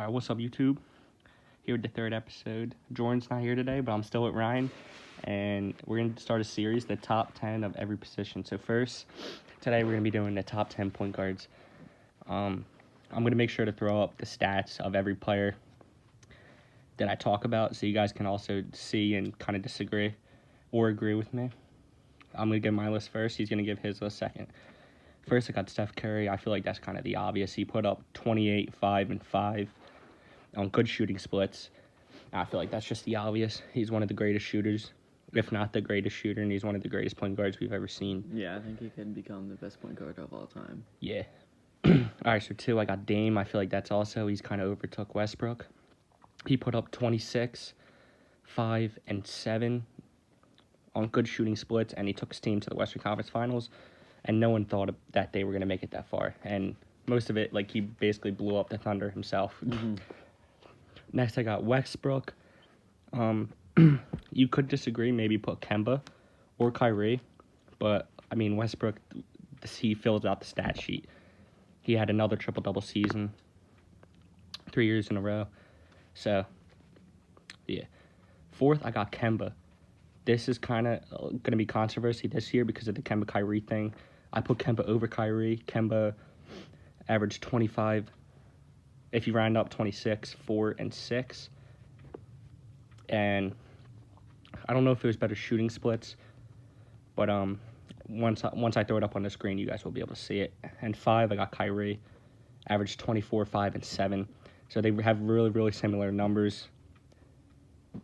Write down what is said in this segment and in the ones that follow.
What's up, YouTube? Here with the third episode. Jordan's not here today, but I'm still with Ryan, and we're going to start a series, the top 10 of every position. So first, today we're going to be doing the top 10 point guards. I'm going to make sure to throw up the stats of every player that I talk about, so you guys can also see and kind of disagree or agree with me. I'm going to give my list first. He's going to give his list second. First, I got Steph Curry. I feel like that's kind of the obvious. He put up 28, 5, and 5 on good shooting splits. I feel like that's just the obvious. He's one of the greatest shooters, if not the greatest shooter, and he's one of the greatest point guards we've ever seen. Yeah, I think he can become the best point guard of all time. Yeah. All right, so 2, I got Dame. I feel like that's also, he's kind of overtook Westbrook. He put up 26, 5, and 7 on good shooting splits, and he took his team to the Western Conference Finals, and no one thought that they were going to make it that far. And most of it, like, he basically blew up the Thunder himself. Mm-hmm. Next, I got Westbrook. You could disagree, maybe put Kemba or Kyrie, but, I mean, Westbrook, he fills out the stat sheet. He had another triple-double season 3 years in a row. So, yeah. Fourth, I got Kemba. This is kind of going to be controversy this year because of the Kemba-Kyrie thing. I put Kemba over Kyrie. Kemba averaged 25. If you round up, 26, 4, and 6. And I don't know if it was better shooting splits, but once I throw it up on the screen, you guys will be able to see it. And 5, I got Kyrie, averaged 24, 5, and 7. So they have really, really similar numbers,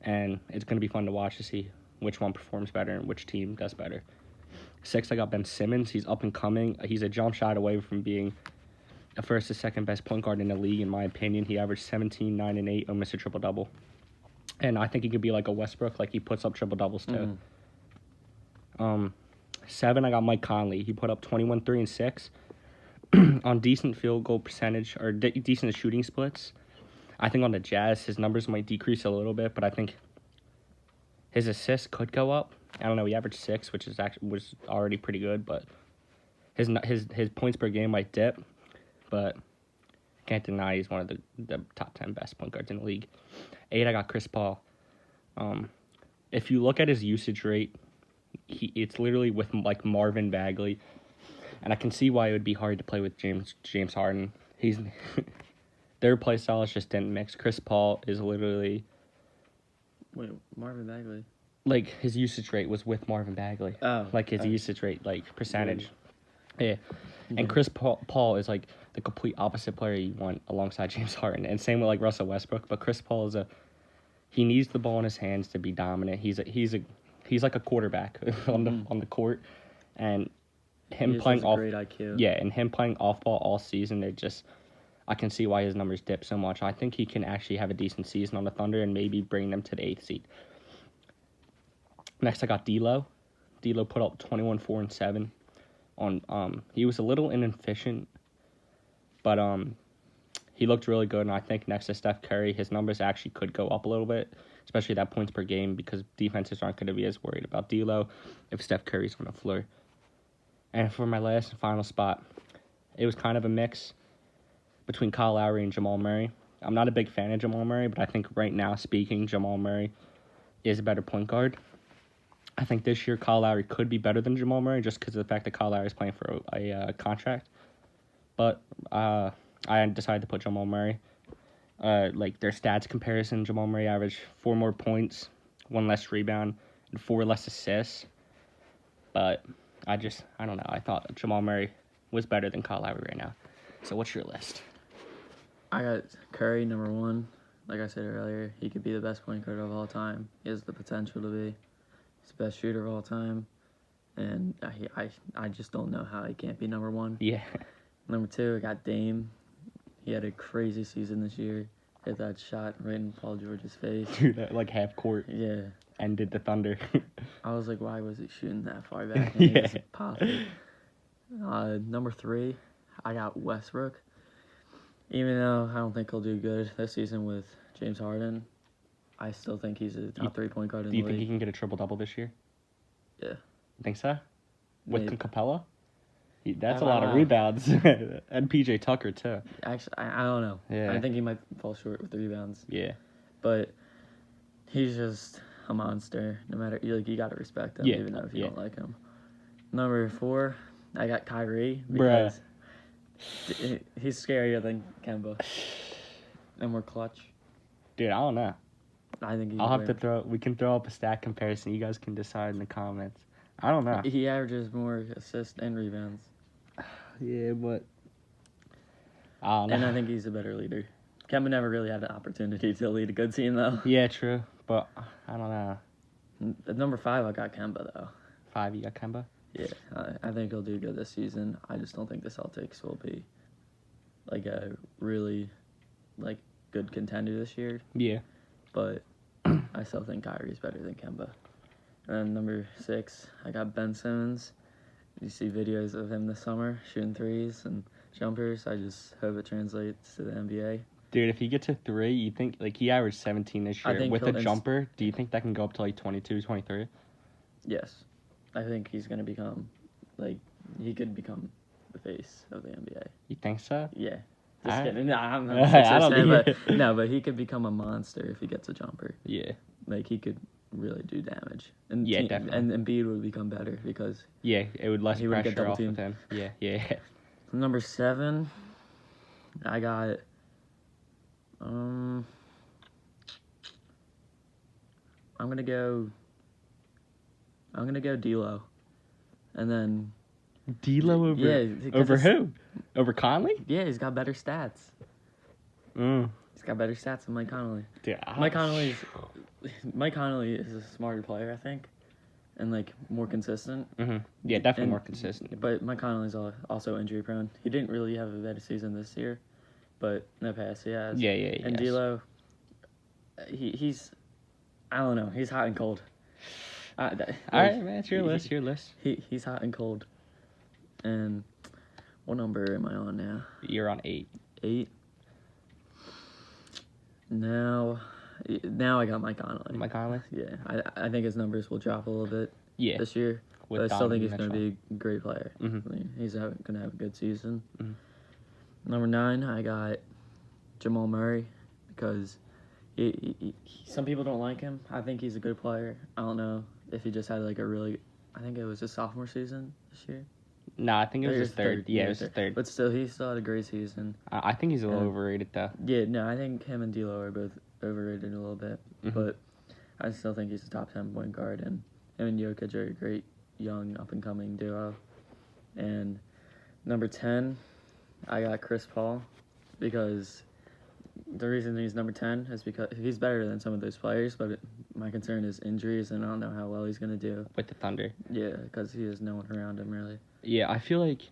and it's going to be fun to watch to see which one performs better and which team does better. 6, I got Ben Simmons. He's up and coming. He's a jump shot away from being the first or second best point guard in the league, in my opinion. He averaged 17, 9, and 8, almost a triple-double. And I think he could be like a Westbrook, like he puts up triple-doubles too. Mm-hmm. 7, I got Mike Conley. He put up 21, 3, and 6 on decent field goal percentage, or decent shooting splits. I think on the Jazz, his numbers might decrease a little bit, but I think his assists could go up. I don't know, he averaged 6, which was already pretty good, but his points per game might dip. But can't deny he's one of the top 10 best point guards in the league. 8, I got Chris Paul. If you look at his usage rate, it's literally with like Marvin Bagley, and I can see why it would be hard to play with James Harden. Their play styles just didn't mix. Chris Paul is literally. Wait, Marvin Bagley? Like, his usage rate was with Marvin Bagley. Oh. Like, his usage rate, like, percentage. Yeah. And Chris Paul is, like, the complete opposite player you want alongside James Harden. And same with, like, Russell Westbrook. But Chris Paul is he needs the ball in his hands to be dominant. He's like a quarterback on the court. And him playing off. Great IQ. Yeah, and him playing off ball all season, I can see why his numbers dip so much. I think he can actually have a decent season on the Thunder and maybe bring them to the 8th seed. Next, I got D'Lo. D'Lo put up 21, 4, and 7. He was a little inefficient, but he looked really good. And I think next to Steph Curry, his numbers actually could go up a little bit, especially that points per game, because defenses aren't going to be as worried about D'Lo if Steph Curry's on the floor. And for my last and final spot, it was kind of a mix between Kyle Lowry and Jamal Murray. I'm not a big fan of Jamal Murray, but I think right now, speaking, Jamal Murray is a better point guard. I think this year Kyle Lowry could be better than Jamal Murray just because of the fact that Kyle Lowry is playing for a contract. But I decided to put Jamal Murray. Like, their stats comparison, Jamal Murray averaged 4 more points, 1 less rebound, and 4 less assists. But I don't know. I thought Jamal Murray was better than Kyle Lowry right now. So what's your list? I got Curry, number 1. Like I said earlier, he could be the best point guard of all time. He has the potential to be. He's the best shooter of all time. And I just don't know how he can't be number 1. Yeah. Number 2, I got Dame. He had a crazy season this year. Hit that shot right in Paul George's face. Dude, that, like, half court. Yeah. Ended the Thunder. I was like, why was he shooting that far back? And Yeah. He just popped it. Number 3, I got Westbrook. Even though I don't think he'll do good this season with James Harden, I still think he's a top 3 point guard in the league. Do you think he can get a triple-double this year? Yeah. Think so? With Maybe. Capella? That's a lot of rebounds. And PJ Tucker, too. Actually, I don't know. Yeah. I think he might fall short with the rebounds. Yeah. But he's just a monster. No matter, you got to respect him, Yeah, even though if you yeah. don't like him. Number 4, I got Kyrie. Bruh. Because he's scarier than Kemba. And more clutch. Dude, I don't know. I think I'll have to we can throw up a stat comparison. You guys can decide in the comments. I don't know. He averages more assists and rebounds. Yeah, but I don't know. And I think he's a better leader. Kemba never really had an opportunity to lead a good team, though. Yeah, true. But I don't know. At number 5, I got Kemba, though. 5, you got Kemba? Yeah, I think he'll do good this season. I just don't think the Celtics will be, like, a really, like, good contender this year. Yeah. But I still think Kyrie's better than Kemba. And then number 6, I got Ben Simmons. You see videos of him this summer shooting threes and jumpers. I just hope it translates to the NBA. Dude, if he gets a 3, you think, like, he averaged 17 this I year. think With a he'll jumper, do you think that can go up to, like, 22, 23? Yes. I think he's going to become, like, he could become the face of the NBA. You think so? Yeah. Just Alright. kidding. No, I'm not I don't but think- no, but he could become a monster if he gets a jumper. Yeah. Like, he could really do damage. And Yeah, definitely. And Embiid would become better because Yeah, it would less He would get pressure off double-teamed. with him. Yeah. number 7, I got I'm gonna go D'Lo, and then D'Lo over Yeah, because over it's- who? Over Conley? yeah, he's got better stats. He's got better stats than Mike Conley. Dude, Mike Conley is a smarter player, I think, and like more consistent. Yeah, definitely And- more consistent. But Mike Conley's also injury prone. He didn't really have a better season this year, but in the past he has. Yeah. And yes. D'Lo, he's I don't know. He's hot and cold. All right, man. It's your list. He's hot and cold. And what number am I on now? You're on 8. 8. Now I got Mike Conley. Mike Conley? Yeah, I think his numbers will drop a little bit Yeah. this year, With but I still think Donovan he's going to Mitchell. be a great player. Mhm. I mean, he's going to have a good season. Mhm. Number 9, I got Jamal Murray because some people don't like him. I think he's a good player. I don't know if he just had like I think it was his sophomore season this year. No, I think it was his third. Yeah, it was his third. But still, he still had a great season. I think he's a little Yeah. overrated, though. Yeah, no, I think him and D'Lo are both overrated a little bit, Mhm. but I still think he's a top 10 point guard, and him and Jokic are a great young up and coming duo. And number 10, I got Chris Paul because the reason he's number 10 is because he's better than some of those players, but my concern is injuries, and I don't know how well he's gonna do. With the Thunder. Yeah, because he has no one around him really. Yeah, I feel like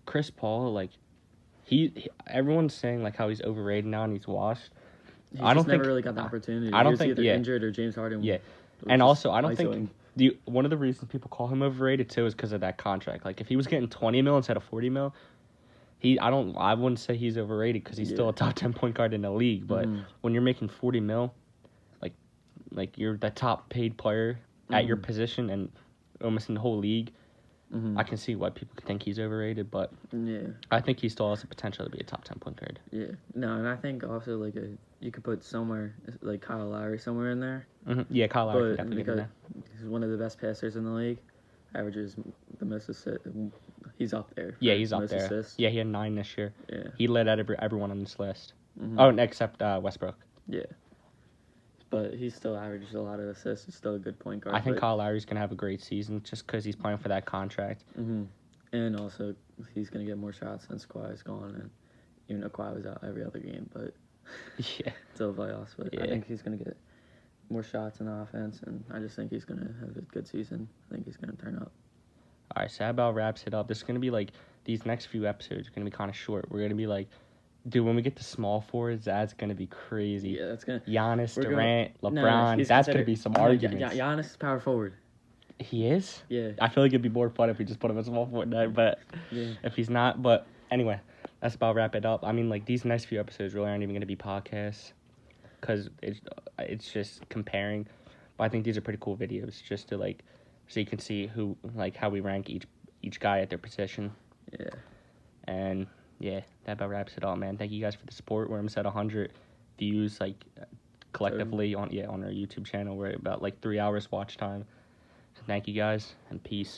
Chris Paul, like, everyone's saying, like, how he's overrated now and he's washed. He's I don't just never think- really got the opportunity. I don't He was think- either yeah. injured or James Harden. Yeah. was And just also, I don't isolating. think one of the reasons people call him overrated too is because of that contract. Like, if he was getting 20 mil instead of 40 mil, I wouldn't say he's overrated because he's still Yeah. a top 10 point guard in the league. But Mhm. when you're making 40 mil, like you're the top paid player at your Mhm. position and almost in the whole league, Mhm. I can see why people think he's overrated. But Yeah. I think he still has the potential to be a top 10 point guard. Yeah, no, and I think also like you could put somewhere like Kyle Lowry somewhere in there, Yeah, Kyle Lowry but definitely get in because there. he's one of the best passers in the league, averages the most assists. He's up there. Yeah, for he's up most there. Assists. Yeah, he had 9 this year. Yeah. He led out everyone on this list. Mhm. Oh, except Westbrook. Yeah. But he still averages a lot of assists. He's still a good point guard. I think Kyle Lowry's gonna have a great season just because he's playing for that contract. Hmm. And also, he's gonna get more shots since Kawhi's gone, and even though Kawhi was out every other game, but Yeah. still playoffs. But I Yeah. think he's gonna get more shots in the offense, and I just think he's gonna have a good season. I think he's gonna turn up. All right, so that about wraps it up. This is gonna be like these next few episodes are gonna be kind of short. We're gonna be like, dude, when we get to small forwards, that's gonna be crazy. Yeah, that's gonna. Giannis, We're going- Durant, No, LeBron. he's That's gonna considered- be some no, arguments. Giannis is power forward. He is. Yeah. I feel like it'd be more fun if we just put him as small forward, but Yeah. if he's not. But anyway, that's about wrap it up. I mean, like these next few episodes really aren't even gonna be podcasts, because it's just comparing. But I think these are pretty cool videos just to like, so you can see how we rank each each guy at their position. Yeah. And yeah, that about wraps it all, man. Thank you guys for the support. We're almost at 100 views, like collectively on our YouTube channel. We're at about like 3 hours watch time. So thank you guys and peace.